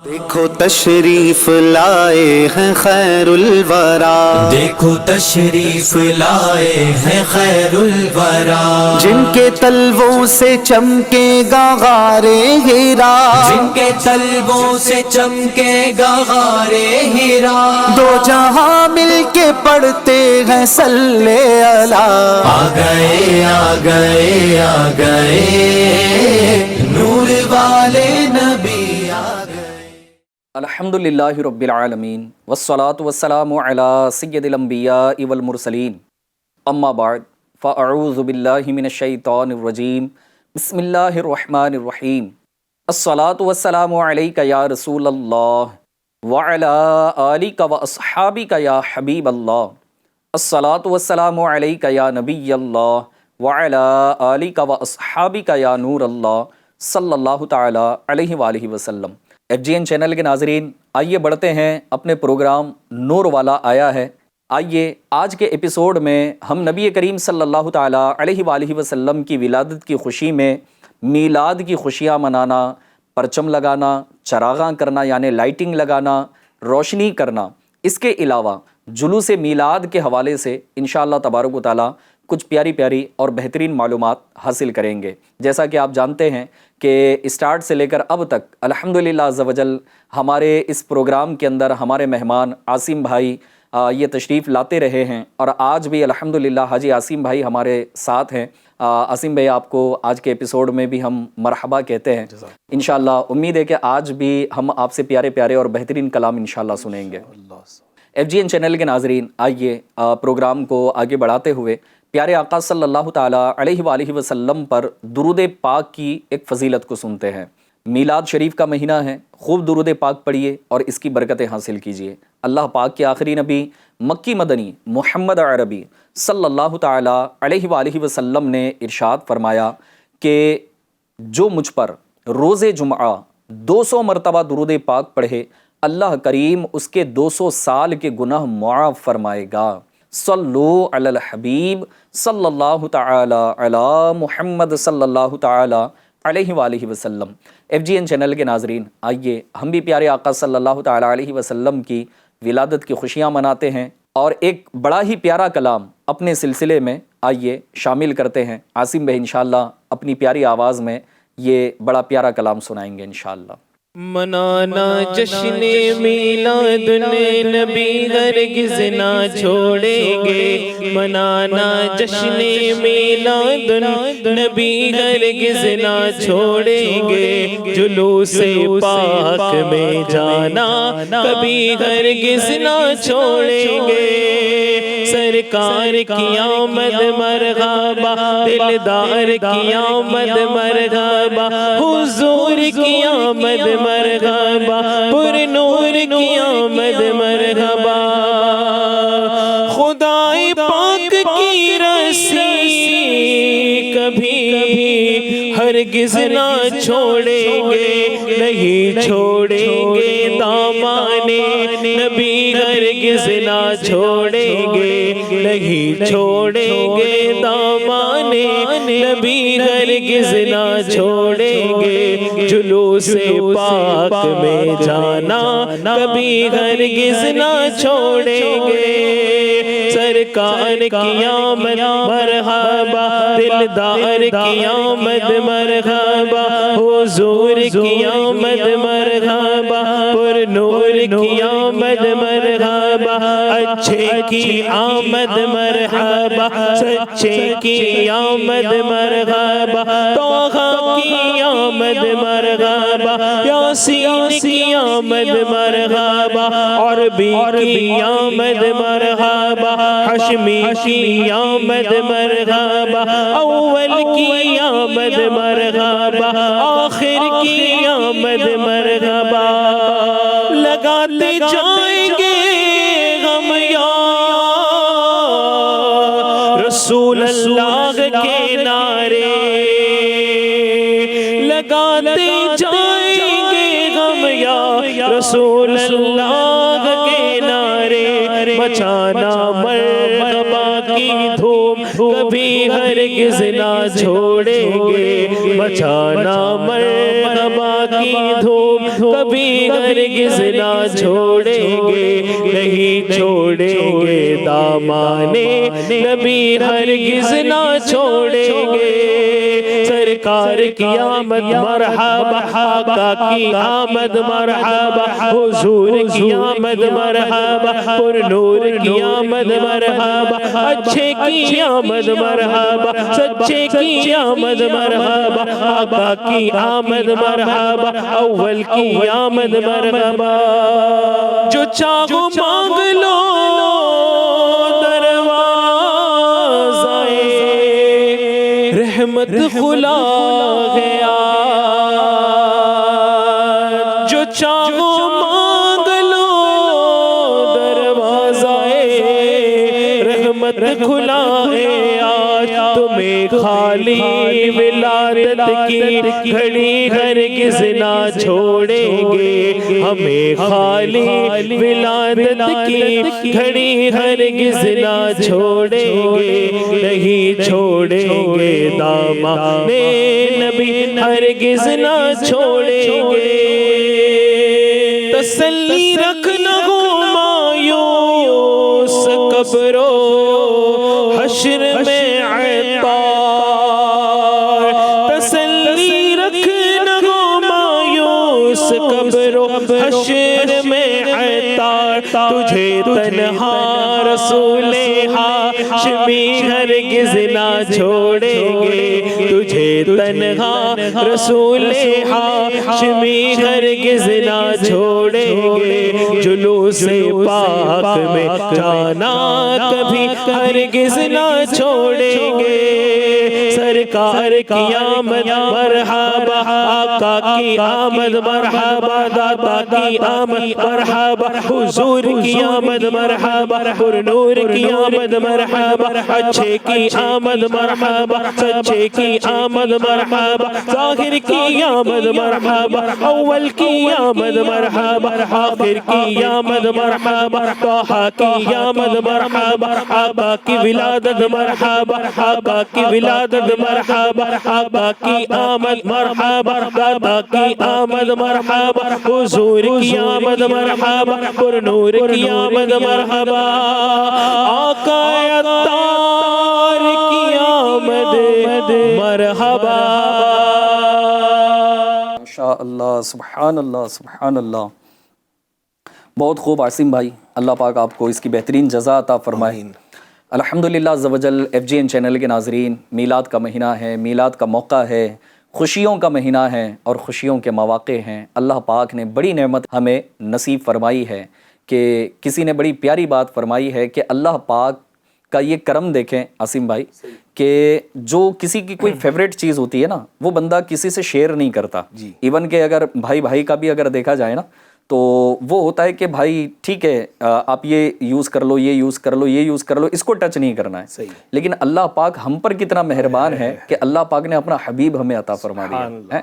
دیکھو تشریف لائے ہیں خیر الورا، دیکھو تشریف لائے ہیں خیر الورا، جن کے تلووں سے چمکے گا غار ہیرا، جن کے تلووں سے چمکے گا غار ہیرا، دو جہاں مل کے پڑھتے ہیں صلی اللہ، آ گئے آ گئے آ گئے نور والے نبی آ گئے۔ الحمدللہ رب العالمین والصلاة والسلام علی سید الانبیاء والمرسلین، اما بعد فاعوذ باللہ من الشیطان الرجیم، بسم اللہ الرحمن الرحیم، الصلاة والسلام علیک یا رسول اللہ وعلی آلک واصحابک یا حبیب اللہ، الصلاة والسلام علیک یا نبی اللہ وعلی آلک واصحابک یا نور اللہ صلی اللہ تعالی علیہ وآلہ وسلم۔ ایف جی این چینل کے ناظرین، آئیے بڑھتے ہیں اپنے پروگرام نور والا آیا ہے۔ آئیے آج کے ایپیسوڈ میں ہم نبی کریم صلی اللہ تعالیٰ علیہ وآلہ وسلم کی ولادت کی خوشی میں میلاد کی خوشیاں منانا، پرچم لگانا، چراغاں کرنا یعنی لائٹنگ لگانا، روشنی کرنا، اس کے علاوہ جلوس میلاد کے حوالے سے انشاءاللہ تبارک و تعالیٰ کچھ پیاری پیاری اور بہترین معلومات حاصل کریں گے۔ جیسا کہ آپ جانتے ہیں کہ اسٹارٹ سے لے کر اب تک الحمدللہ عز و جل ہمارے اس پروگرام کے اندر ہمارے مہمان عاصم بھائی یہ تشریف لاتے رہے ہیں، اور آج بھی الحمدللہ حاجی عاصم بھائی ہمارے ساتھ ہیں۔ عاصم بھائی آپ کو آج کے ایپیسوڈ میں بھی ہم مرحبا کہتے ہیں۔ انشاءاللہ امید ہے کہ آج بھی ہم آپ سے پیارے پیارے اور بہترین کلام انشاءاللہ سنیں گے۔ ایف جی این چینل کے ناظرین، آئیے پروگرام کو آگے بڑھاتے ہوئے پیارے آقا صلی اللہ تعالیٰ علیہ وآلہ وسلم پر درود پاک کی ایک فضیلت کو سنتے ہیں۔ میلاد شریف کا مہینہ ہے، خوب درود پاک پڑھیے اور اس کی برکتیں حاصل کیجیے۔ اللہ پاک کے آخری نبی مکی مدنی محمد عربی صلی اللہ تعالیٰ علیہ وآلہ وسلم نے ارشاد فرمایا کہ جو مجھ پر روز جمعہ 200 مرتبہ درود پاک پڑھے، اللہ کریم اس کے 200 سال کے گناہ معاف فرمائے گا۔ صلو علی الحبیب صلی اللہ تعالی علی محمد صلی اللہ تعالی علیہ وآلہ وسلم۔ ایف جی این چینل کے ناظرین، آئیے ہم بھی پیارے آقا صلی اللہ تعالی علیہ وسلم کی ولادت کی خوشیاں مناتے ہیں، اور ایک بڑا ہی پیارا کلام اپنے سلسلے میں آئیے شامل کرتے ہیں۔ عاصم بھائی انشاءاللہ اپنی پیاری آواز میں یہ بڑا پیارا کلام سنائیں گے انشاءاللہ۔ منانا جشن میلاد نبی ہرگز نہ چھوڑیں گے، منانا جشن میلاد نبی ہرگز نہ چھوڑیں گے، جلوس پاک میں جانا کبھی ہرگز نہ چھوڑیں گے، سرکار کی آمد مرحبا، دلدار کی آمد مرحبا، حضور کی آمد مرحبا، پر نور کی آمد مرحبا، خدائے پاک کی رسی کبھی ہرگز نہ چھوڑیں گے، نہیں چھوڑیں گے دامان نبی ہرگز نہ چھوڑیں گے، نہیں چھوڑیں گے دامان نبی ہرگز نہ چھوڑیں گے، جلوس پاک میں جانا کبھی ہرگز نہ چھوڑیں گے، سرکار کی آمد مرحبا، دلدار کی آمد مرحبا، حضور کی آمد مرحبا، پر نور کی آمد مرحبا، اچھے کی آمد مرحبا، سچے کی آمد مرحبا، توحہ کی آمد مرحبا، یاسین کی آمد مرحبا، عربی کی آمد مرحبا، حشمی کی آمد مرحبا، اول کی آمد مرحبا، آخر کی آمد مرحبا، لگاتے جائیں گے ہم یا رسول اللہ کے نعرے، لگاتے جائیں گے ہم یا رسول اللہ کے نعرے، مچانا مرحبا کی دھوم کبھی ہرگز نہ چھوڑیں گے، مچانا مرحبا کی دھوم کبھی ہرگز نہ چھوڑیں گے، نہیں چھوڑیں گے دامان نبی ہرگز نہ چھوڑیں گے۔ سرکار کی آمد مرحبا، آقا کی آمد مرحبا، حضور کی آمد مرحبا، پر نور کی آمد مرحبا، اچھے کی آمد مرحبا، سچے کی آمد مرحبا، آقا کی آمد مرحبا، اول کی آمد مرحبا۔ جو چاہو مانگ لو رحمت کھلا گیا، جو چاہو مانگ لو دروازہ رحمت کھلا گیا۔ تمہیں خالی ولادت کی گھڑی ہرگز نہ چھوڑیں گے، ہمیں خالی ولادت کی گھڑی ہرگز نہ چھوڑیں گے، نہیں چھوڑیں گے دامان نبی ہرگز نہ چھوڑیں گے۔ تسلی رکھنا ہو مایوس قبر و حشر میں عطار، تسلی رکھنا ہو مایوس قبر و حشر میں عطار، تجھے تنہا رسول ہاشمی ہرگز نہ چھوڑیں گے، تجھے تنہا رسول ہاشمی ہرگز نہ چھوڑیں گے۔ جلوس پاک میں جانا کبھی ہرگز نہ چھوڑیں گے۔ سرکار کی آمد مرحبا، آقا کی آمد مرحبا، داتا کی آمد مرحبا، حضور کی آمد مرحبا، پر نور کی آمد مرحبا، اچھے کی آمد مرحبا، سچے کی آمد مرحبا، ظاہر کی آمد مرحبا، اول کی آمد مرحبا، آخر کی آمد مرحبا، طٰہٰ کی آمد مرحبا، آقا کی ولادت مرحبا، آقا کی ولادت مرحبا، آقا کی آمد مرحبا، داتا کی آمد مرحبا، حضور کی آمد مرحبا، پر نور کی آمد مرحبا، آقا عطار کی آمد مرحبا۔ ماشاء اللہ، سبحان اللہ، سبحان اللہ۔ بہت خوب عاصم بھائی، اللہ پاک آپ کو اس کی بہترین جزا عطا فرمائے۔ الحمدللہ عز و جل FGN چینل کے ناظرین، میلاد کا مہینہ ہے، میلاد کا موقع ہے، خوشیوں کا مہینہ ہے اور خوشیوں کے مواقع ہیں۔ اللہ پاک نے بڑی نعمت ہمیں نصیب فرمائی ہے کہ کسی نے بڑی پیاری بات فرمائی ہے کہ اللہ پاک کا یہ کرم دیکھیں عاصم بھائی کہ جو کسی کی کوئی فیوریٹ چیز ہوتی ہے نا، وہ بندہ کسی سے شیئر نہیں کرتا۔ ایون کہ اگر بھائی بھائی کا بھی اگر دیکھا جائے نا، تو وہ ہوتا ہے کہ بھائی ٹھیک ہے آپ یہ یوز کر لو، یہ یوز کر لو، یہ یوز کر لو، اس کو ٹچ نہیں کرنا ہے۔ لیکن اللہ پاک ہم پر کتنا مہربان ہے کہ اللہ پاک نے اپنا حبیب ہمیں عطا فرما دیا ہے۔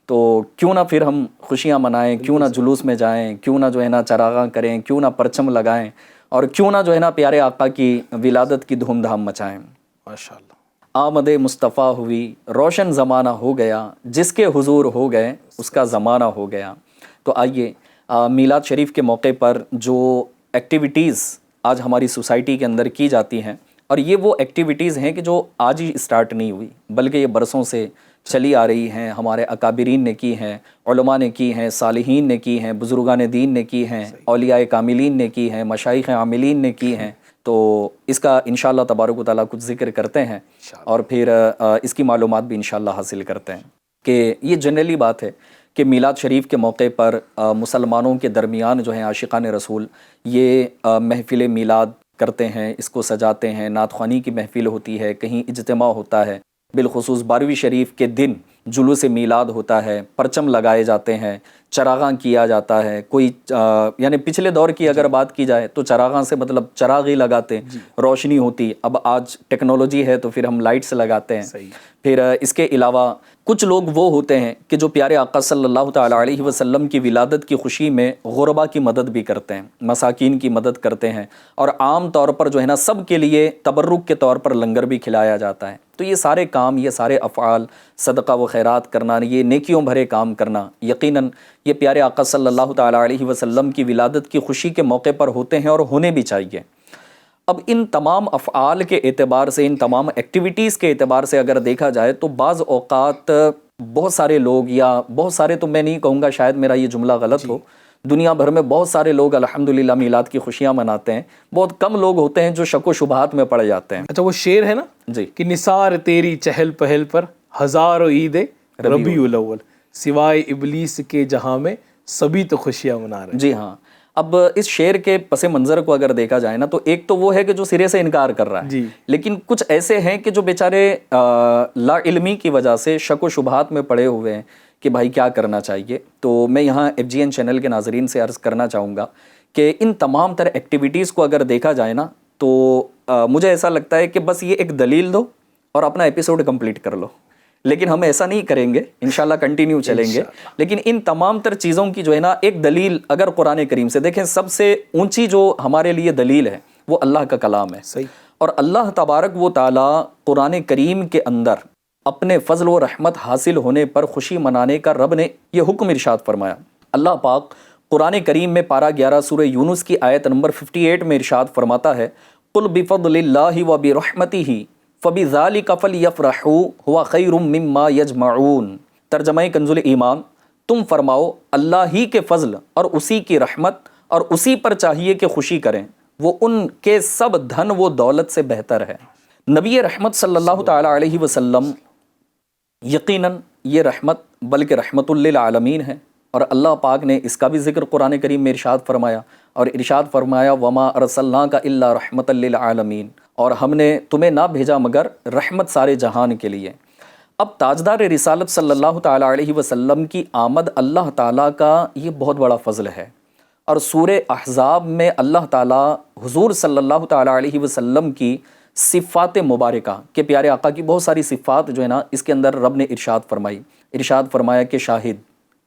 تو کیوں نہ پھر ہم خوشیاں منائیں، کیوں نہ جلوس میں جائیں، کیوں نہ جو ہے نا چراغاں کریں، کیوں نہ پرچم لگائیں، اور کیوں نہ جو ہے نا پیارے آقا کی ولادت کی دھوم دھام مچائیں۔ ماشاءاللہ۔ آمد مصطفیٰ ہوئی، روشن زمانہ ہو گیا، جس کے حضور ہو گئے اس کا زمانہ ہو گیا۔ تو آئیے میلاد شریف کے موقع پر جو ایکٹیویٹیز آج ہماری سوسائٹی کے اندر کی جاتی ہیں، اور یہ وہ ایکٹیویٹیز ہیں کہ جو آج ہی اسٹارٹ نہیں ہوئی بلکہ یہ برسوں سے چلی آ رہی ہیں، ہمارے اکابرین نے کی ہیں، علماء نے کی ہیں، صالحین نے کی ہیں، بزرگان دین نے کی ہیں، اولیاء کاملین نے کی ہیں، مشائخ عاملین نے کی ہیں۔ تو اس کا انشاءاللہ تبارک و تعالیٰ کچھ ذکر کرتے ہیں اور پھر اس کی معلومات بھی انشاءاللہ حاصل کرتے ہیں کہ یہ جنرلی بات ہے کہ میلاد شریف کے موقع پر مسلمانوں کے درمیان جو ہیں عاشقان رسول یہ محفل میلاد کرتے ہیں، اس کو سجاتے ہیں، نعت خوانی کی محفل ہوتی ہے، کہیں اجتماع ہوتا ہے، بالخصوص 12ویں شریف کے دن جلوس میلاد ہوتا ہے، پرچم لگائے جاتے ہیں، چراغاں کیا جاتا ہے۔ کوئی یعنی پچھلے دور کی اگر بات کی جائے تو چراغاں سے مطلب چراغ ہی لگاتے، روشنی ہوتی۔ اب آج ٹیکنالوجی ہے تو پھر ہم لائٹس لگاتے ہیں۔ پھر اس کے علاوہ کچھ لوگ وہ ہوتے ہیں کہ جو پیارے آقا صلی اللہ تعالیٰ علیہ وسلم کی ولادت کی خوشی میں غربا کی مدد بھی کرتے ہیں، مساکین کی مدد کرتے ہیں، اور عام طور پر جو ہے نا سب کے لیے تبرک کے طور پر لنگر بھی کھلایا جاتا ہے۔ تو یہ سارے کام، یہ سارے افعال، صدقہ و خیرات کرنا، یہ نیکیوں بھرے کام کرنا، یقیناً یہ پیارے آقا صلی اللہ تعالیٰ علیہ وسلم کی ولادت کی خوشی کے موقع پر ہوتے ہیں اور ہونے بھی چاہیے۔ اب ان تمام افعال کے اعتبار سے، ان تمام ایکٹیویٹیز کے اعتبار سے اگر دیکھا جائے تو بعض اوقات بہت سارے لوگ، یا بہت سارے تو میں نہیں کہوں گا، شاید میرا یہ جملہ غلط ہو، دنیا بھر میں بہت سارے لوگ الحمدللہ میلاد کی خوشیاں مناتے ہیں، بہت کم لوگ ہوتے ہیں جو شک و شبہات میں پڑ جاتے ہیں۔ اچھا وہ شعر ہے نا جی کہ نثار تیری چہل پہل پر ہزاروں عید ربیع الاول، سوائے ابلیس کے جہاں میں سبھی تو خوشیاں منا رہے ہیں۔ جی ہاں، اب اس شعر کے پس منظر کو اگر دیکھا جائے نا تو ایک تو وہ ہے کہ جو سرے سے انکار کر رہا ہے، جی، لیکن کچھ ایسے ہیں کہ جو بیچارے لا علمی کی وجہ سے شک و شبہات میں پڑے ہوئے ہیں کہ بھائی کیا کرنا چاہیے۔ تو میں یہاں FGN چینل کے ناظرین سے عرض کرنا چاہوں گا کہ ان تمام تر ایکٹیویٹیز کو اگر دیکھا جائے نا تو مجھے ایسا لگتا ہے کہ بس یہ ایک دلیل دو اور اپنا ایپیسوڈ کمپلیٹ کر لو، لیکن ہم ایسا نہیں کریں گے، انشاءاللہ کنٹینیو چلیں گے۔ لیکن ان تمام تر چیزوں کی جو ہے نا ایک دلیل اگر قرآن کریم سے دیکھیں، سب سے اونچی جو ہمارے لیے دلیل ہے وہ اللہ کا کلام ہے، صحیح۔ اور اللہ تبارک و تعالیٰ قرآن کریم کے اندر اپنے فضل و رحمت حاصل ہونے پر خوشی منانے کا رب نے یہ حکم ارشاد فرمایا۔ اللہ پاک قرآن کریم میں پارہ 11 سورہ یونس کی آیت نمبر 58 میں ارشاد فرماتا ہے، قُلْ بِفَضْلِ اللَّهِ وَبِرَحْمَتِهِ فَبِذَلِكَ فَلْيَفْرَحُوا هُوَ خَيْرٌ مِّمَّا يَجْمَعُونَ۔ ترجمہ کنز الایمان، تم فرماؤ اللہ ہی کے فضل اور اسی کی رحمت اور اسی پر چاہیے کہ خوشی کریں، وہ ان کے سب دھن و دولت سے بہتر ہے۔ نبی رحمت صلی اللہ تعالیٰ علیہ وسلم یقیناً یہ رحمت بلکہ رحمت للعالمین ہے، اور اللہ پاک نے اس کا بھی ذکر قرآن کریم میں ارشاد فرمایا، اور ارشاد فرمایا وما ارسلناک الا رحمت للعالمین، اور ہم نے تمہیں نہ بھیجا مگر رحمت سارے جہان کے لیے۔ اب تاجدار رسالت صلی اللہ تعالیٰ علیہ وسلم کی آمد اللہ تعالیٰ کا یہ بہت بڑا فضل ہے، اور سورہ احزاب میں اللہ تعالیٰ حضور صلی اللہ تعالیٰ علیہ وسلم کی صفات مبارکہ کہ پیارے آقا کی بہت ساری صفات جو ہے نا اس کے اندر رب نے ارشاد فرمایا کہ شاہد،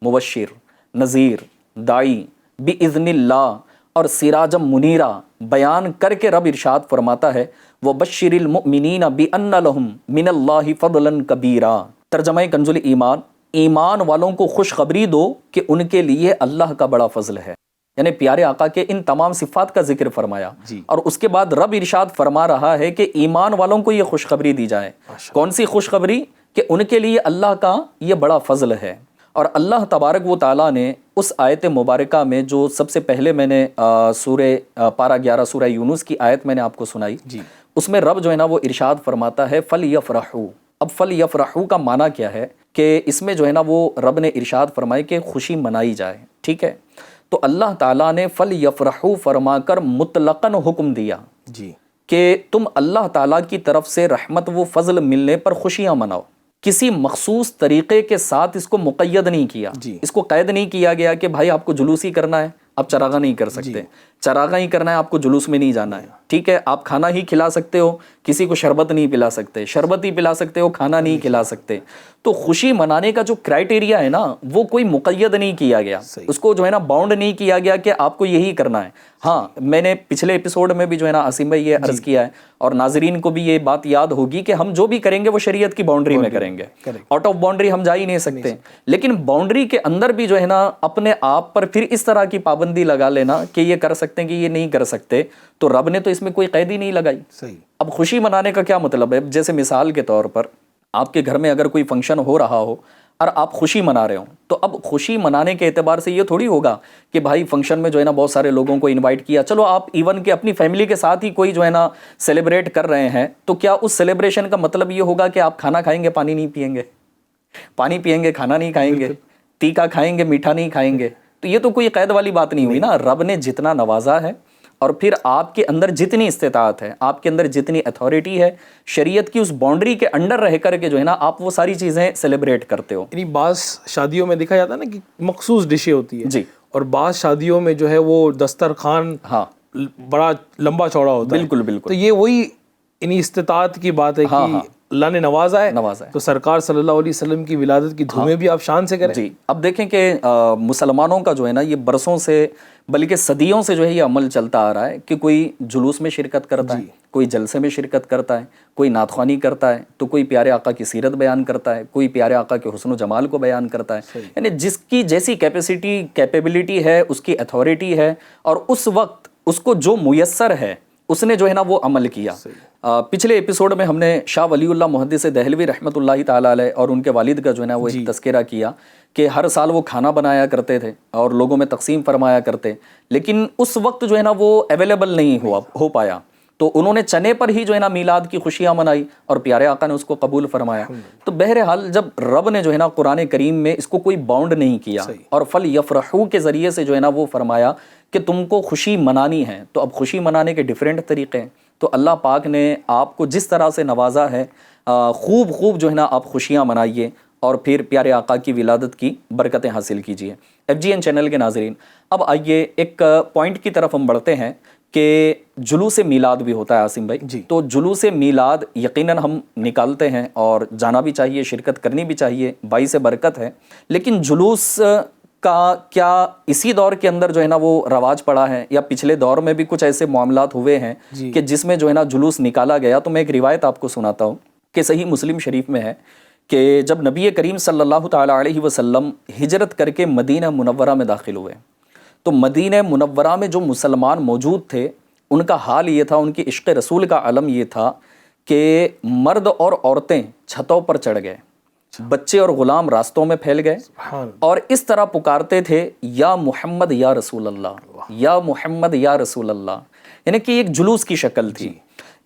مبشر، نذیر، داعی، بِإِذْنِ اللہ اور سراجم منیرہ بیان کر کے رب ارشاد فرماتا ہے وَبَشِّرِ الْمُؤْمِنِينَ بِأَنَّ لَهُم مِّنَ اللَّهِ فَضْلًا كَبِيرًا۔ ترجمہ کنز الایمان، ایمان والوں کو خوشخبری دو کہ ان کے لیے اللہ کا بڑا فضل ہے، یعنی پیارے آقا کے ان تمام صفات کا ذکر فرمایا، اور اس کے بعد رب ارشاد فرما رہا ہے کہ ایمان والوں کو یہ خوشخبری دی جائے۔ کون سی خوشخبری؟ کہ ان کے لیے اللہ کا یہ بڑا فضل ہے۔ اور اللہ تبارک و تعالیٰ نے اس آیت مبارکہ میں جو سب سے پہلے میں نے پارہ 11 سورہ یونس کی آیت میں نے آپ کو سنائی، اس میں رب جو ہے نا وہ ارشاد فرماتا ہے فَلْيَفْرَحُوا۔ اب فَلْيَفْرَحُوا کا معنی کیا ہے کہ اس میں جو ہے نا وہ رب نے ارشاد فرمائے کہ خوشی منائی جائے، ٹھیک ہے؟ تو اللہ تعالیٰ نے فَلْيَفْرَحُوا فرما کر مطلقاً حکم دیا کہ تم اللہ تعالیٰ کی طرف سے رحمت و فضل ملنے پر خوشیاں مناؤ۔ کسی مخصوص طریقے کے ساتھ اس کو مقید نہیں کیا، اس کو قید نہیں کیا گیا کہ بھائی آپ کو جلوس ہی کرنا ہے، آپ چراغاں نہیں کر سکتے، چراغاں ہی کرنا ہے، آپ کو جلوس میں نہیں جانا ہے، ٹھیک ہے؟ آپ کھانا ہی کھلا سکتے ہو، کسی کو شربت نہیں پلا سکتے، شربت ہی پلا سکتے ہو، کھانا نہیں کھلا سکتے۔ تو خوشی منانے کا جو کرائٹیریا ہے نا وہ کوئی مقید نہیں کیا گیا، اس کو جو ہے نا باؤنڈ نہیں کیا گیا کہ آپ کو یہی کرنا ہے۔ ہاں، میں نے پچھلے ایپیسوڈ میں بھی جو ہے نا عاصم بھائی یہ عرض کیا ہے، اور ناظرین کو بھی یہ بات یاد ہوگی کہ ہم جو بھی کریں گے وہ شریعت کی باؤنڈری میں کریں گے، آؤٹ آف باؤنڈری ہم جا ہی نہیں سکتے۔ لیکن باؤنڈری کے اندر بھی جو ہے نا اپنے آپ پر پھر اس طرح کی پابندی لگا لینا کہ یہ کر سکتے ہیں کہ یہ نہیں کر سکتے، تو رب نے تو اس میں کوئی قید ہی نہیں لگائی۔ اب خوشی منانے کا کیا مطلب ہے؟ جیسے مثال کے طور پر آپ کے گھر میں اگر کوئی فنکشن ہو رہا ہو اور آپ خوشی منا رہے ہوں، تو اب خوشی منانے کے اعتبار سے یہ تھوڑی ہوگا کہ بھائی فنکشن میں جو ہے نا بہت سارے لوگوں کو انوائٹ کیا، چلو آپ ایون کہ اپنی فیملی کے ساتھ ہی کوئی جو ہے نا سیلیبریٹ کر رہے ہیں، تو کیا اس سیلیبریشن کا مطلب یہ ہوگا کہ آپ کھانا کھائیں گے پانی نہیں پئیں گے، پانی پئیں گے کھانا نہیں کھائیں گے، تیکھا کھائیں گے میٹھا نہیں کھائیں گے؟ تو یہ تو کوئی قید والی بات نہیں ہوئی نا۔ رب نے جتنا نوازا ہے اور پھر آپ کے اندر جتنی استطاعت ہے، آپ کے اندر جتنی اتھارٹی ہے، شریعت کی اس باؤنڈری کے انڈر رہ کر کے جو ہے نا آپ وہ ساری چیزیں سیلیبریٹ کرتے ہو۔ یعنی بعض شادیوں میں دیکھا جاتا ہے نا کہ مخصوص ڈشیں ہوتی ہے، جی، اور بعض شادیوں میں جو ہے وہ دسترخوان بڑا لمبا چوڑا ہوتا ہے۔ بالکل بالکل، تو یہ وہی یعنی استطاعت کی بات ہے کہ اللہ نے نوازا ہے تو سرکار صلی اللہ علیہ وسلم کی ولادت کی دھومیں بھی آپ شان سے کریں۔ جی، اب دیکھیں کہ مسلمانوں کا جو ہے نا یہ برسوں سے بلکہ صدیوں سے جو ہے یہ عمل چلتا آ رہا ہے کہ کوئی جلوس میں شرکت کرتا ہے، کوئی جلسے میں شرکت کرتا ہے، کوئی نعت خوانی کرتا ہے، تو کوئی پیارے آقا کی سیرت بیان کرتا ہے، کوئی پیارے آقا کے حسن و جمال کو بیان کرتا ہے. یعنی جس کی جیسی کیپیبلٹی ہے، اس کی اتھارٹی ہے، اور اس وقت اس کو جو میسر ہے اس نے جو ہے نا وہ عمل کیا. پچھلے ایپیسوڈ میں ہم نے شاہ ولی اللہ محدث دہلوی رحمۃ اللہ تعالیٰ علیہ اور ان کے والد کا جو ہے نا وہ ایک تذکرہ کیا کہ ہر سال وہ کھانا بنایا کرتے تھے اور لوگوں میں تقسیم فرمایا کرتے، لیکن اس وقت جو ہے نا وہ اویلیبل نہیں ہو پایا، تو انہوں نے چنے پر ہی جو ہے نا میلاد کی خوشیاں منائی اور پیارے آقا نے اس کو قبول فرمایا. تو بہرحال جب رب نے جو ہے نا قرآن کریم میں اس کو کوئی باؤنڈ نہیں کیا اور فل یفرحو کے ذریعے سے جو ہے نا وہ فرمایا کہ تم کو خوشی منانی ہے، تو اب خوشی منانے کے ڈیفرنٹ طریقے ہیں. تو اللہ پاک نے آپ کو جس طرح سے نوازا ہے، خوب جو ہے نا آپ خوشیاں منائیے اور پھر پیارے آقا کی ولادت کی برکتیں حاصل کیجیے. FGN چینل کے ناظرین، اب آئیے ایک پوائنٹ کی طرف ہم بڑھتے ہیں کہ جلوس میلاد بھی ہوتا ہے عاصم بھائی. تو جلوس میلاد یقیناً ہم نکالتے ہیں اور جانا بھی چاہیے، شرکت کرنی بھی چاہیے، باعث برکت ہے. لیکن جلوس کا کیا اسی دور کے اندر جو ہے نا وہ رواج پڑا ہے، یا پچھلے دور میں بھی کچھ ایسے معاملات ہوئے ہیں کہ جس میں جو ہے نا جلوس نکالا گیا؟ تو میں ایک روایت آپ کو سناتا ہوں کہ صحیح مسلم شریف میں ہے کہ جب نبی کریم صلی اللہ تعالیٰ علیہ وسلم ہجرت کر کے مدینہ منورہ میں داخل ہوئے، تو مدینہ منورہ میں جو مسلمان موجود تھے ان کا حال یہ تھا، ان کی عشق رسول کا علم یہ تھا کہ مرد اور عورتیں چھتوں پر چڑھ گئے، بچے اور غلام راستوں میں پھیل گئے، اور اس طرح پکارتے تھے یا محمد یا رسول اللہ، یا محمد یا رسول اللہ. یعنی کہ ایک جلوس کی شکل تھی.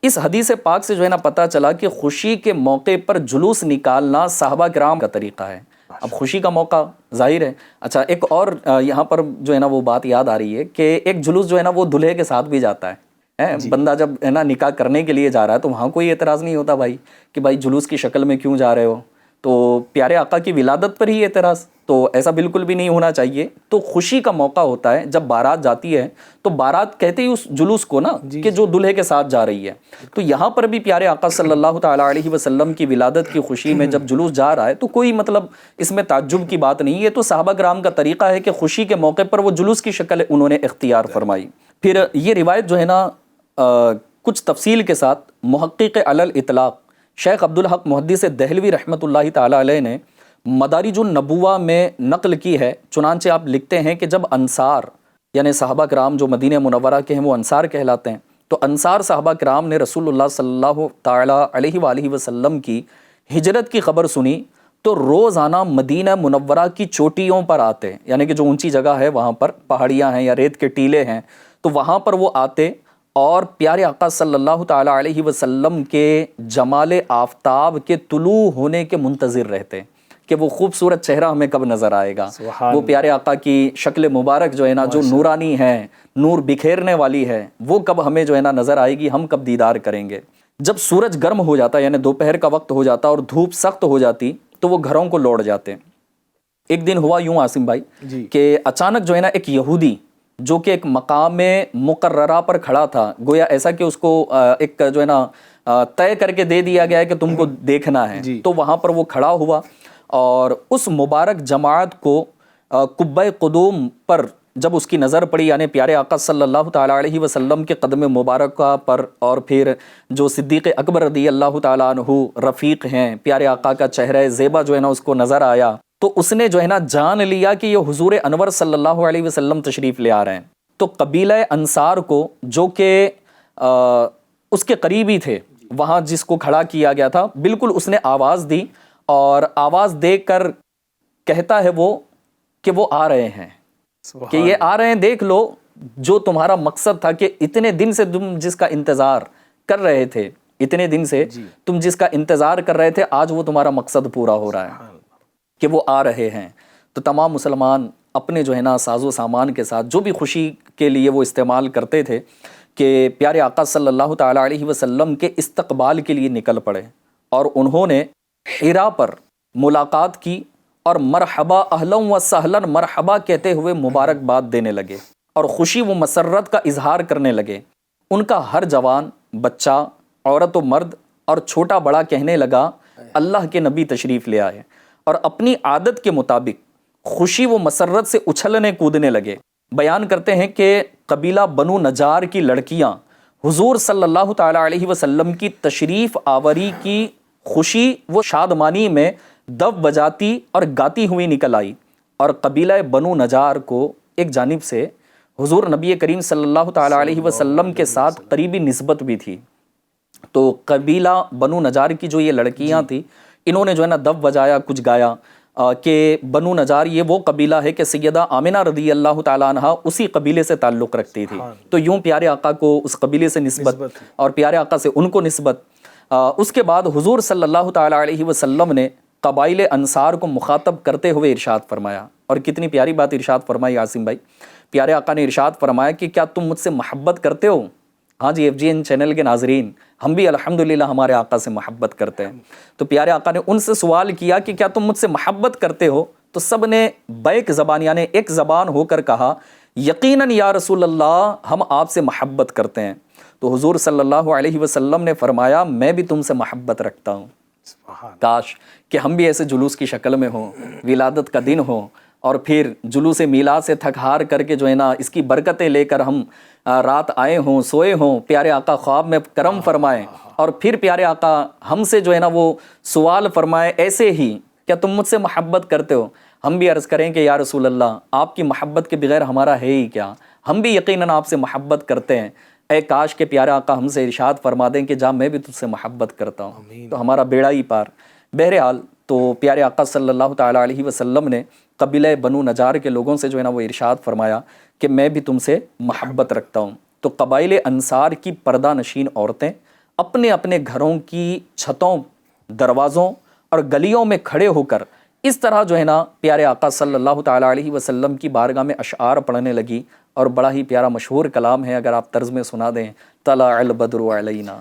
اس حدیث پاک سے جو ہے نا پتہ چلا کہ خوشی کے موقع پر جلوس نکالنا صحابہ کرام کا طریقہ ہے. اب خوشی کا موقع ظاہر ہے. اچھا، ایک اور یہاں پر جو ہے نا وہ بات یاد آ رہی ہے کہ ایک جلوس جو ہے نا وہ دلہے کے ساتھ بھی جاتا ہے. بندہ جب ہے نا نکاح کرنے کے لیے جا رہا ہے تو وہاں کوئی اعتراض نہیں ہوتا بھائی کہ بھائی جلوس کی شکل میں کیوں جا رہے ہو، تو پیارے آقا کی ولادت پر ہی اعتراض، تو ایسا بالکل بھی نہیں ہونا چاہیے. تو خوشی کا موقع ہوتا ہے جب بارات جاتی ہے، تو بارات کہتے ہی اس جلوس کو نا کہ جو دلہے کے ساتھ جا رہی ہے. تو یہاں پر بھی پیارے آقا صلی اللہ تعالیٰ علیہ وسلم کی ولادت کی خوشی میں جب جلوس جا رہا ہے تو کوئی مطلب اس میں تعجب کی بات نہیں ہے. تو صحابہ کرام کا طریقہ ہے کہ خوشی کے موقع پر وہ جلوس کی شکل انہوں نے اختیار فرمائی. پھر یہ روایت جو ہے نا کچھ تفصیل کے ساتھ محقق علی الاطلاق شیخ عبدالحق محدث دہلوی رحمۃ اللہ تعالیٰ علیہ نے مدارج النبوہ میں نقل کی ہے. چنانچہ آپ لکھتے ہیں کہ جب انصار یعنی صحابہ کرام جو مدینہ منورہ کے ہیں وہ انصار کہلاتے ہیں، تو انصار صحابہ کرام نے رسول اللہ صلی اللہ تعالیٰ علیہ وآلہ وسلم کی ہجرت کی خبر سنی تو روزانہ مدینہ منورہ کی چوٹیوں پر آتے، یعنی کہ جو اونچی جگہ ہے وہاں پر پہاڑیاں ہیں یا ریت کے ٹیلے ہیں، تو وہاں پر وہ آتے اور پیارے آقا صلی اللہ تعالیٰ علیہ وسلم کے جمال آفتاب کے طلوع ہونے کے منتظر رہتے کہ وہ خوبصورت چہرہ ہمیں کب نظر آئے گا، وہ پیارے آقا کی شکل مبارک جو ہے نا جو نورانی ہے، نور بکھیرنے والی ہے، وہ کب ہمیں جو ہے نا نظر آئے گی، ہم کب دیدار کریں گے. جب سورج گرم ہو جاتا یعنی دوپہر کا وقت ہو جاتا اور دھوپ سخت ہو جاتی تو وہ گھروں کو لوٹ جاتے. ایک دن ہوا یوں عاصم بھائی کہ اچانک جو ہے نا ایک یہودی جو کہ ایک مقام مقررہ پر کھڑا تھا، گویا ایسا کہ اس کو ایک جو ہے نا طے کر کے دے دیا گیا ہے کہ تم کو دیکھنا ہے، تو وہاں پر وہ کھڑا ہوا اور اس مبارک جماعت کو قبہ قدوم پر جب اس کی نظر پڑی، یعنی پیارے آقا صلی اللہ تعالیٰ علیہ وسلم کے قدم مبارکہ پر، اور پھر جو صدیق اکبر رضی اللہ تعالیٰ عنہ رفیق ہیں، پیارے آقا کا چہرہ زیبا جو ہے نا اس کو نظر آیا، تو اس نے جو ہے نا جان لیا کہ یہ حضور انور صلی اللہ علیہ وسلم تشریف لے آ رہے ہیں. تو قبیلہ انصار کو جو کہ اس کے قریبی تھے، وہاں جس کو کھڑا کیا گیا تھا، بالکل اس نے آواز دی اور آواز دے کر کہتا ہے وہ کہ وہ آ رہے ہیں، کہ یہ آ رہے ہیں، دیکھ لو جو تمہارا مقصد تھا کہ اتنے دن سے تم جس کا انتظار کر رہے تھے، اتنے دن سے تم جس کا انتظار کر رہے تھے، آج وہ تمہارا مقصد پورا ہو رہا ہے کہ وہ آ رہے ہیں. تو تمام مسلمان اپنے جو ہے نا ساز و سامان کے ساتھ جو بھی خوشی کے لیے وہ استعمال کرتے تھے کہ پیارے آقا صلی اللہ تعالیٰ علیہ وسلم کے استقبال کے لیے نکل پڑے، اور انہوں نے حرا پر ملاقات کی اور مرحبا اہلا و سہلا مرحبا کہتے ہوئے مبارکباد دینے لگے اور خوشی و مسرت کا اظہار کرنے لگے. ان کا ہر جوان، بچہ، عورت و مرد اور چھوٹا بڑا کہنے لگا اللہ کے نبی تشریف لے آئے، اور اپنی عادت کے مطابق خوشی و مسرت سے اچھلنے کودنے لگے. بیان کرتے ہیں کہ قبیلہ بنو نجار کی لڑکیاں حضور صلی اللہ تعالیٰ علیہ وسلم کی تشریف آوری کی خوشی و شادمانی میں دف بجاتی اور گاتی ہوئی نکل آئی، اور قبیلہ بنو نجار کو ایک جانب سے حضور نبی کریم صلی اللہ تعالیٰ علیہ وسلم کے ساتھ قریبی نسبت بھی تھی۔ تو قبیلہ بنو نجار کی جو یہ لڑکیاں تھیں، انہوں نے جو ہے نا دف بجایا، کچھ گایا کہ بنو نجار یہ وہ قبیلہ ہے کہ سیدہ آمنہ رضی اللہ تعالیٰ عنہ اسی قبیلے سے تعلق رکھتی تھی، تو یوں پیارے آقا کو اس قبیلے سے نسبت اور پیارے آقا سے ان کو نسبت۔ اس کے بعد حضور صلی اللہ تعالیٰ علیہ وسلم نے قبائل انصار کو مخاطب کرتے ہوئے ارشاد فرمایا، اور کتنی پیاری بات ارشاد فرمائی عاصم بھائی۔ پیارے آقا نے ارشاد فرمایا کہ کیا تم مجھ سے محبت کرتے ہو؟ ہاں جی FGN چینل کے ناظرین، ہم بھی الحمدللہ ہمارے آقا سے محبت کرتے ہیں۔ تو پیارے آقا نے ان سے سوال کیا کہ کیا تم مجھ سے محبت کرتے ہو؟ تو سب نے بیک زبان یعنی ایک زبان ہو کر کہا یقیناً یا رسول اللہ، ہم آپ سے محبت کرتے ہیں۔ تو حضور صلی اللہ علیہ وسلم نے فرمایا میں بھی تم سے محبت رکھتا ہوں، کاش کہ ہم بھی ایسے جلوس کی شکل میں ہوں، ولادت کا دن ہو، اور پھر جلوس میلاد سے تھک ہار کر کے جو ہے نا اس کی برکتیں لے کر ہم رات آئے ہوں، سوئے ہوں، پیارے آقا خواب میں کرم فرمائیں، اور پھر پیارے آقا ہم سے جو ہے نا وہ سوال فرمائے ایسے ہی کیا تم مجھ سے محبت کرتے ہو؟ ہم بھی عرض کریں کہ یا رسول اللہ، آپ کی محبت کے بغیر ہمارا ہے ہی کیا، ہم بھی یقیناً آپ سے محبت کرتے ہیں۔ اے کاش کہ پیارے آقا ہم سے ارشاد فرما دیں کہ جا میں بھی تجھ سے محبت کرتا ہوں، تو ہمارا بیڑا ہی پار۔ بہرحال تو پیارے آقا صلی اللہ تعالیٰ علیہ وسلم نے قبیلہ بنو نجار کے لوگوں سے جو ہے نا وہ ارشاد فرمایا کہ میں بھی تم سے محبت رکھتا ہوں۔ تو قبائل انصار کی پردہ نشین عورتیں اپنے اپنے گھروں کی چھتوں، دروازوں اور گلیوں میں کھڑے ہو کر اس طرح جو ہے نا پیارے آقا صلی اللہ تعالیٰ علیہ وسلم کی بارگاہ میں اشعار پڑھنے لگی، اور بڑا ہی پیارا مشہور کلام ہے، اگر آپ طرز میں سنا دیں، طلع البدر علینا،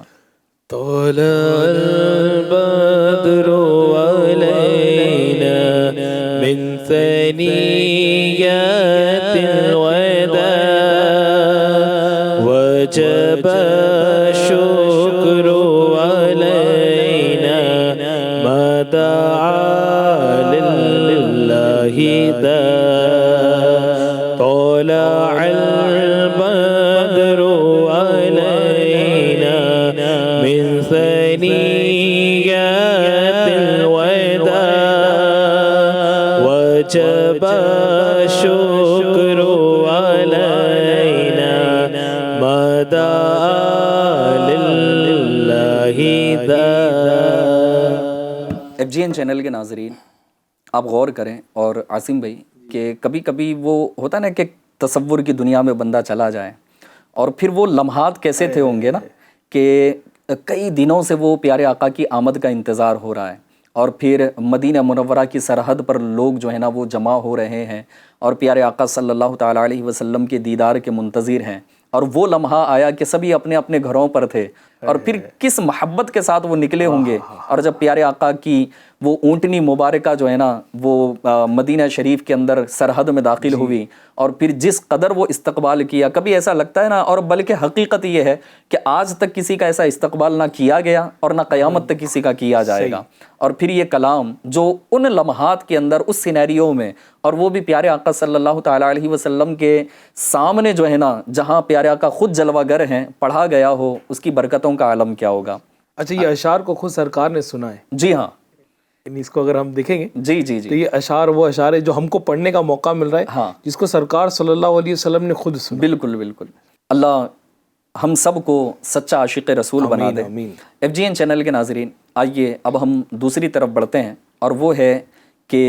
طلع البدر علينا من ثنيات الوداع وجب الشكر علينا ما دعا لله داع طلع البدر علينا من ثنيات الوداع وجب الشكر علينا ما دعا لله داع۔ FGN چینل کے ناظرین آپ غور کریں، اور عاصم بھائی کہ کبھی کبھی وہ ہوتا ہے نا کہ تصور کی دنیا میں بندہ چلا جائے، اور پھر وہ لمحات کیسے تھے ہوں گے نا کہ کئی دنوں سے وہ پیارے آقا کی آمد کا انتظار ہو رہا ہے، اور پھر مدینہ منورہ کی سرحد پر لوگ جو ہے نا وہ جمع ہو رہے ہیں، اور پیارے آقا صلی اللہ تعالیٰ علیہ وسلم کے دیدار کے منتظر ہیں، اور وہ لمحہ آیا کہ سبھی اپنے اپنے گھروں پر تھے، اور پھر کس محبت کے ساتھ وہ نکلے ہوں گے، اور جب پیارے آقا کی وہ اونٹنی مبارکہ جو ہے نا وہ مدینہ شریف کے اندر سرحد میں داخل ہوئی، اور پھر جس قدر وہ استقبال کیا، کبھی ایسا لگتا ہے نا، اور بلکہ حقیقت یہ ہے کہ آج تک کسی کا ایسا استقبال نہ کیا گیا اور نہ قیامت تک کسی کا کیا جائے گا۔ اور پھر یہ کلام جو ان لمحات کے اندر اس سینیریو میں، اور وہ بھی پیارے آقا صلی اللہ تعالیٰ علیہ وسلم کے سامنے جو ہے نا جہاں پیارے آقا خود جلوہ گر ہیں، پڑھا گیا ہو، اس کی برکتوں کا عالم کیا ہوگا۔ اچھا، یہ اشعار کو خود سرکار نے سنا ہے؟ جی ہاں، اس کو اگر ہم دیکھیں گے جی جی تو جی، یہ اشعار وہ اشعار ہے جو ہم کو پڑھنے کا موقع مل رہا ہے، ہاں، جس کو سرکار صلی اللہ علیہ وسلم نے خود سنا۔ بالکل بالکل، اللہ ہم سب کو سچا عاشق رسول بنا دے۔ آمین۔ FGN چینل کے ناظرین، آئیے اب ہم دوسری طرف بڑھتے ہیں، اور وہ ہے کہ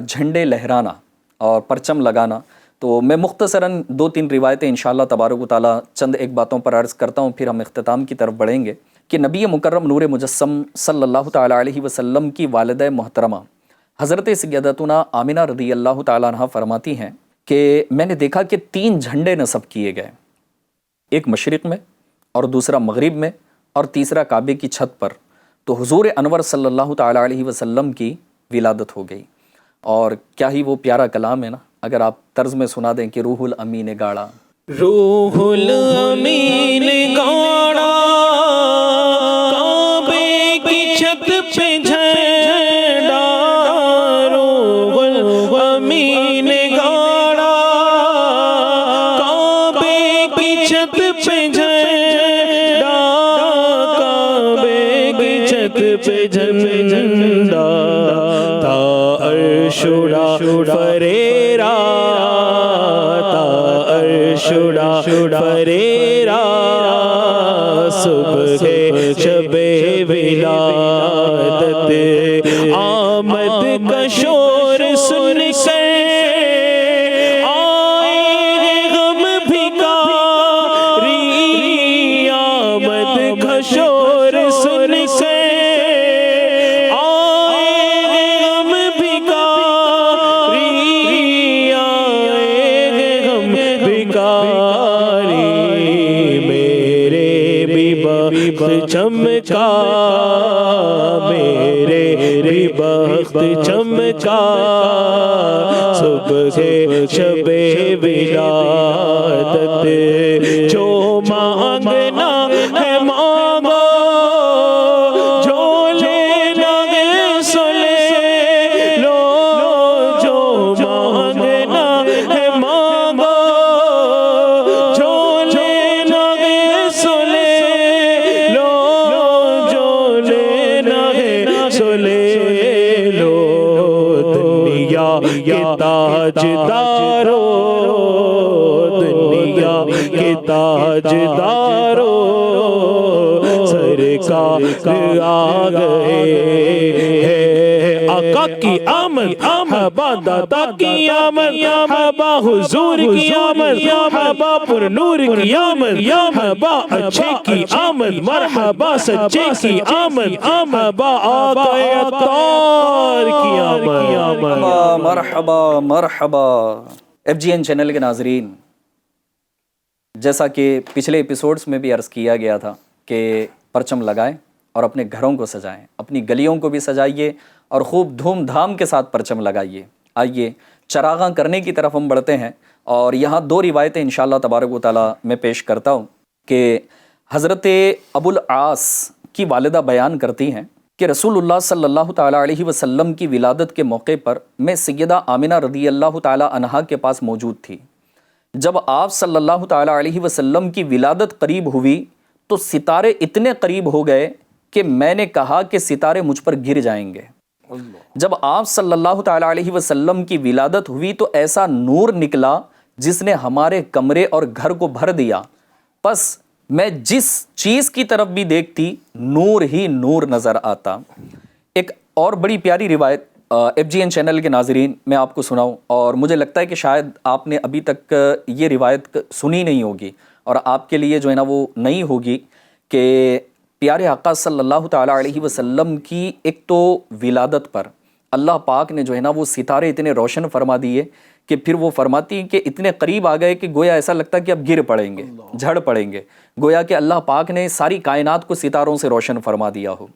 جھنڈے لہرانا اور پرچم لگانا۔ تو میں مختصراً 2-3 روایتیں انشاءاللہ تبارک و تعالیٰ چند ایک باتوں پر عرض کرتا ہوں، پھر ہم اختتام کی طرف بڑھیں گے کہ نبی مکرم نور مجسم صلی اللہ تعالیٰ علیہ وسلم کی والدہ محترمہ حضرت سیدتنا آمنہ رضی اللہ تعالیٰ عنہ فرماتی ہیں کہ میں نے دیکھا کہ 3 جھنڈے نصب کیے گئے، ایک مشرق میں، اور دوسرا مغرب میں، اور تیسرا کعبے کی چھت پر۔ تو حضور انور صلی اللہ تعالیٰ علیہ وسلم کی ولادت ہو گئی، اور کیا ہی وہ پیارا کلام ہے نا، اگر آپ طرز میں سنا دیں کہ روح الامین گاڑا، روح الامین گاڑا کعبے کی چھت پہ جھنڈا، روح الامین گاڑا کعبے کی چھت پہ جھنڈا، پہ جھنڈا تا عرش اڑا فریرا تا عرش اڑا فریرا صبح شب ولادت آمد کا شور سن کر آئے غم بھکاری آمد کا شور سن کر آئے غم بھکاری آئے غم بھکاری میرے بھی بخت چمکا میرے بھی بخت چمکا صبح شب ولادت جو مانگنا ہے مانگو جو لینا ہے سو لے لو جو مانگنا ہے مانگو جو لینا ہے سو لے لو جو لینا ہے سو لے لو دنیا کے تاجدارو دنیا کے تاجدارو سرکار آ گئے ہیں آقا کی آمد مرحبا دادا کی آمد مرحبا حضور کی آمد مرحبا پر نور کی آمد مرحبا اچھے کی آمد مرحبا سچے کی آمد مرحبا آقا عطار کی آمد مرحبا مرحبا FGN چینل کے ناظرین، جیسا کہ پچھلے ایپیسوڈز میں بھی عرض کیا گیا تھا کہ پرچم لگائیں اور اپنے گھروں کو سجائیں، اپنی گلیوں کو بھی سجائیے اور خوب دھوم دھام کے ساتھ پرچم لگائیے۔ آئیے چراغاں کرنے کی طرف ہم بڑھتے ہیں، اور یہاں دو روایتیں انشاءاللہ تبارک و تعالیٰ میں پیش کرتا ہوں کہ حضرت ابو العاص کی والدہ بیان کرتی ہیں کہ رسول اللہ صلی اللہ تعالیٰ علیہ وسلم کی ولادت کے موقع پر میں سیدہ آمنہ رضی اللہ تعالیٰ عنہا کے پاس موجود تھی۔ جب آپ صلی اللہ تعالیٰ علیہ وسلم کی ولادت قریب ہوئی تو ستارے اتنے قریب ہو گئے کہ میں نے کہا کہ ستارے مجھ پر گر جائیں گے۔ جب آپ صلی اللہ تعالیٰ علیہ وسلم کی ولادت ہوئی تو ایسا نور نکلا جس نے ہمارے کمرے اور گھر کو بھر دیا، پس میں جس چیز کی طرف بھی دیکھتی نور ہی نور نظر آتا۔ ایک اور بڑی پیاری روایت FGN چینل کے ناظرین میں آپ کو سناؤں، اور مجھے لگتا ہے کہ شاید آپ نے ابھی تک یہ روایت سنی نہیں ہوگی اور آپ کے لیے جو ہے نا وہ نئی ہوگی، کہ پیارے آقا صلی اللہ تعالیٰ علیہ وسلم کی ایک تو ولادت پر اللہ پاک نے جو ہے نا وہ ستارے اتنے روشن فرما دیے کہ پھر وہ فرماتی ہیں کہ اتنے قریب آ گئے کہ گویا ایسا لگتا کہ اب گر پڑیں گے، جھڑ پڑیں گے، گویا کہ اللہ پاک نے ساری کائنات کو ستاروں سے روشن فرما دیا ہو۔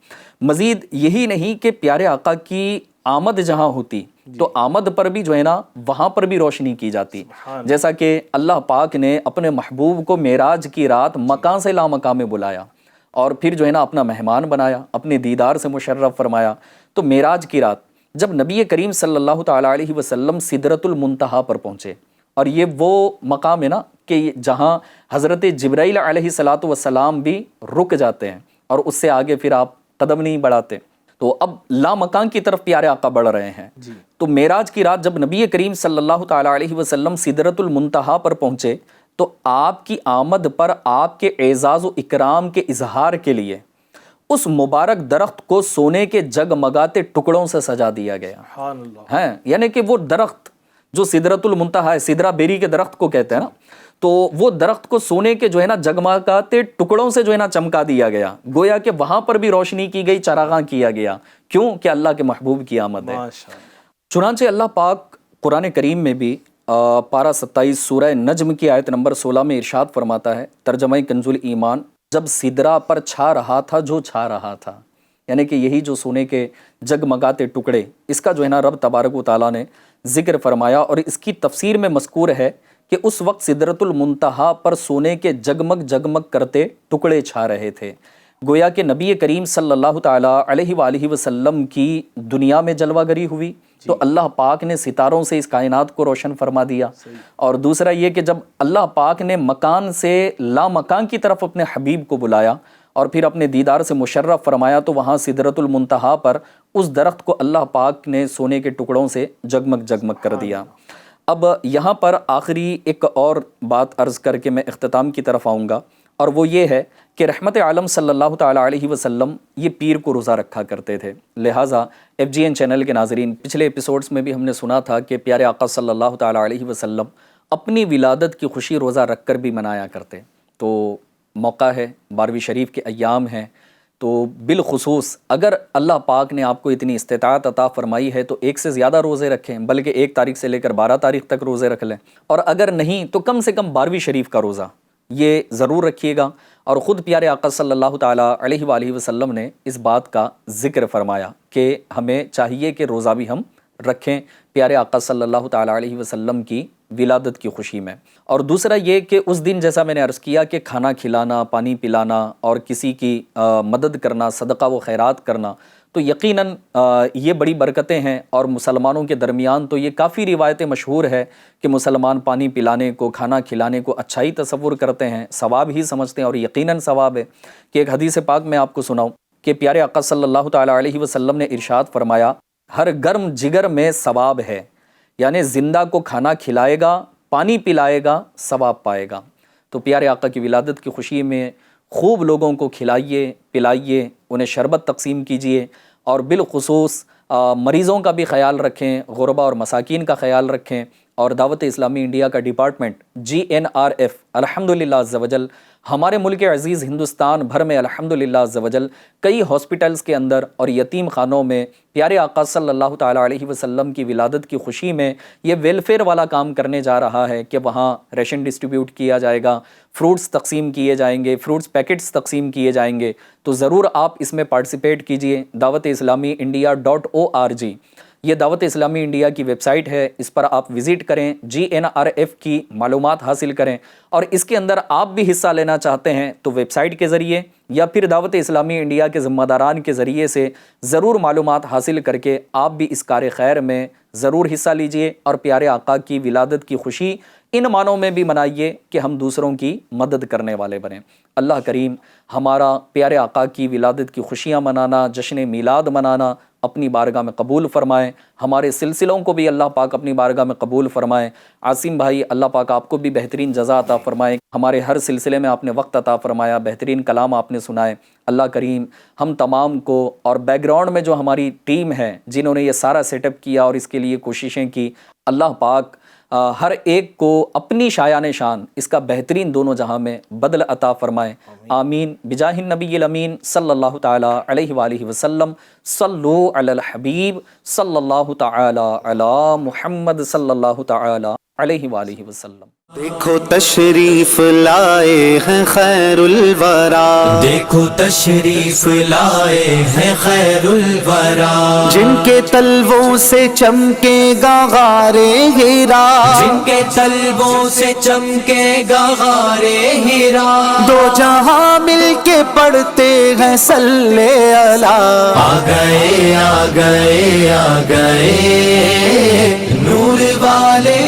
مزید یہی نہیں کہ پیارے آقا کی آمد جہاں ہوتی تو آمد پر بھی جو ہے نا وہاں پر بھی روشنی کی جاتی، جیسا کہ اللہ پاک نے اپنے محبوب کو معراج کی رات مکان سے لامکان میں بلایا اور پھر جو ہے نا اپنا مہمان بنایا، اپنے دیدار سے مشرف فرمایا۔ تو معراج کی رات جب نبی کریم صلی اللہ تعالیٰ علیہ وسلم سدرۃ المنتہا پر پہنچے، اور یہ وہ مقام ہے نا کہ جہاں حضرت جبرائیل علیہ الصلاۃ والسلام بھی رک جاتے ہیں اور اس سے آگے پھر آپ قدم نہیں بڑھاتے، تو اب لامکان کی طرف پیارے آقا بڑھ رہے ہیں۔ تو معراج کی رات جب نبی کریم صلی اللہ تعالیٰ علیہ وسلم سدرۃ المنتہا پر پہنچے تو آپ کی آمد پر آپ کے اعزاز و اکرام کے اظہار کے لیے اس مبارک درخت کو سونے کے جگمگاتے ٹکڑوں سے سجا دیا گیا ہے، یعنی کہ وہ درخت جو سدرۃ المنتہا ہے، سدرہ بیری کے درخت کو کہتے ہیں نا، تو وہ درخت کو سونے کے جو ہے نا جگمگاتے ٹکڑوں سے جو ہے نا چمکا دیا گیا، گویا کہ وہاں پر بھی روشنی کی گئی، چراغاں کیا گیا، کیوں کہ اللہ کے محبوب کی آمد ہے۔ چنانچہ اللہ پاک قرآن کریم میں بھی پارہ 27 سورہ نجم کی آیت نمبر 16 میں ارشاد فرماتا ہے، ترجمہ کنز الایمان، جب سدرہ پر چھا رہا تھا جو چھا رہا تھا، یعنی کہ یہی جو سونے کے جگمگاتے ٹکڑے، اس کا جو ہے نا رب تبارک و تعالیٰ نے ذکر فرمایا، اور اس کی تفسیر میں مذکور ہے کہ اس وقت سدرۃ المنتہا پر سونے کے جگمگ جگمگ کرتے ٹکڑے چھا رہے تھے، گویا کہ نبی کریم صلی اللہ تعالیٰ علیہ وآلہ وسلم کی دنیا میں جلوہ گری ہوئی تو اللہ پاک نے ستاروں سے اس کائنات کو روشن فرما دیا، اور دوسرا یہ کہ جب اللہ پاک نے مکان سے لا مکان کی طرف اپنے حبیب کو بلایا اور پھر اپنے دیدار سے مشرف فرمایا تو وہاں سدرۃ المنتہا پر اس درخت کو اللہ پاک نے سونے کے ٹکڑوں سے جگمگ جگمگ کر دیا۔ اب یہاں پر آخری ایک اور بات عرض کر کے میں اختتام کی طرف آؤں گا، اور وہ یہ ہے کہ رحمت عالم صلی اللہ تعالیٰ علیہ وسلم یہ پیر کو روزہ رکھا کرتے تھے۔ لہٰذا FGN چینل کے ناظرین، پچھلے ایپیسوڈز میں بھی ہم نے سنا تھا کہ پیارے آقا صلی اللہ تعالیٰ علیہ وسلم اپنی ولادت کی خوشی روزہ رکھ کر بھی منایا کرتے۔ تو موقع ہے، 12ویں شریف کے ایام ہیں، تو بالخصوص اگر اللہ پاک نے آپ کو اتنی استطاعت عطا فرمائی ہے تو ایک سے زیادہ روزے رکھیں، بلکہ 1 تاریخ سے لے کر 12 تاریخ تک روزے رکھ لیں، اور اگر نہیں تو کم سے کم 12ویں شریف کا روزہ یہ ضرور رکھیے گا۔ اور خود پیارے آقا صلی اللہ تعالیٰ علیہ وآلہ وسلم نے اس بات کا ذکر فرمایا کہ ہمیں چاہیے کہ روزہ بھی ہم رکھیں پیارے آقا صلی اللہ تعالیٰ علیہ وسلم کی ولادت کی خوشی میں۔ اور دوسرا یہ کہ اس دن جیسا میں نے عرض کیا کہ کھانا کھلانا، پانی پلانا اور کسی کی مدد کرنا، صدقہ و خیرات کرنا، تو یقیناً یہ بڑی برکتیں ہیں، اور مسلمانوں کے درمیان تو یہ کافی روایتیں مشہور ہے کہ مسلمان پانی پلانے کو، کھانا کھلانے کو اچھائی تصور کرتے ہیں، ثواب ہی سمجھتے ہیں، اور یقیناً ثواب ہے۔ کہ ایک حدیث پاک میں آپ کو سناؤں کہ پیارے آقا صلی اللہ تعالیٰ علیہ وسلم نے ارشاد فرمایا، ہر گرم جگر میں ثواب ہے، یعنی زندہ کو کھانا کھلائے گا، پانی پلائے گا، ثواب پائے گا۔ تو پیارے آقا کی ولادت کی خوشی میں خوب لوگوں کو کھلائیے، پلائیے، انہیں شربت تقسیم کیجیے، اور بالخصوص مریضوں کا بھی خیال رکھیں، غربا اور مساکین کا خیال رکھیں۔ اور دعوت اسلامی انڈیا کا ڈپارٹمنٹ GNRF الحمدللہ عز و جل ہمارے ملک عزیز ہندوستان بھر میں الحمدللہ عز و جل کئی ہاسپٹلز کے اندر اور یتیم خانوں میں پیارے آقا صلی اللہ تعالیٰ علیہ وسلم کی ولادت کی خوشی میں یہ ویلفیئر والا کام کرنے جا رہا ہے کہ وہاں ریشن ڈسٹریبیوٹ کیا جائے گا، فروٹس تقسیم کیے جائیں گے، فروٹس پیکٹس تقسیم کیے جائیں گے۔ تو ضرور آپ اس میں پارٹیسپیٹ کیجئے۔ دعوت اسلامی انڈیا.org یہ دعوت اسلامی انڈیا کی ویب سائٹ ہے، اس پر آپ وزٹ کریں، GNRF کی معلومات حاصل کریں، اور اس کے اندر آپ بھی حصہ لینا چاہتے ہیں تو ویب سائٹ کے ذریعے یا پھر دعوت اسلامی انڈیا کے ذمہ داران کے ذریعے سے ضرور معلومات حاصل کر کے آپ بھی اس کار خیر میں ضرور حصہ لیجئے، اور پیارے آقا کی ولادت کی خوشی ان معنوں میں بھی منائیے کہ ہم دوسروں کی مدد کرنے والے بنیں۔ اللہ کریم ہمارا پیارے آقا کی ولادت کی خوشیاں منانا، جشن میلاد منانا اپنی بارگاہ میں قبول فرمائے، ہمارے سلسلوں کو بھی اللہ پاک اپنی بارگاہ میں قبول فرمائے۔ عاصم بھائی، اللہ پاک آپ کو بھی بہترین جزا عطا فرمائے، ہمارے ہر سلسلے میں آپ نے وقت عطا فرمایا، بہترین کلام آپ نے سنائے۔ اللہ کریم ہم تمام کو، اور بیک گراؤنڈ میں جو ہماری ٹیم ہے جنہوں نے یہ سارا سیٹ اپ کیا اور اس کے لیے کوششیں کی، اللہ پاک ہر ایک کو اپنی شایان شان اس کا بہترین دونوں جہاں میں بدل عطا فرمائے، آمین۔ بجاہ النبی الامین صلی اللہ تعالی علیہ وآلہ وسلم، صلو علی الحبیب صلی اللہ تعالی علی محمد صلی اللہ تعالی علیہ وآلہ وسلم۔ دیکھو تشریف لائے ہیں خیر الورا، دیکھو تشریف لائے ہیں خیر الورا، جن کے تلووں سے چمکے گا غار ہیرا، جن کے طلبوں سے چمکے گا غار ہیرا، دو جہاں مل کے پڑھتے ہیں صلی اللہ، آ گئے آ گئے آ گئے نور والے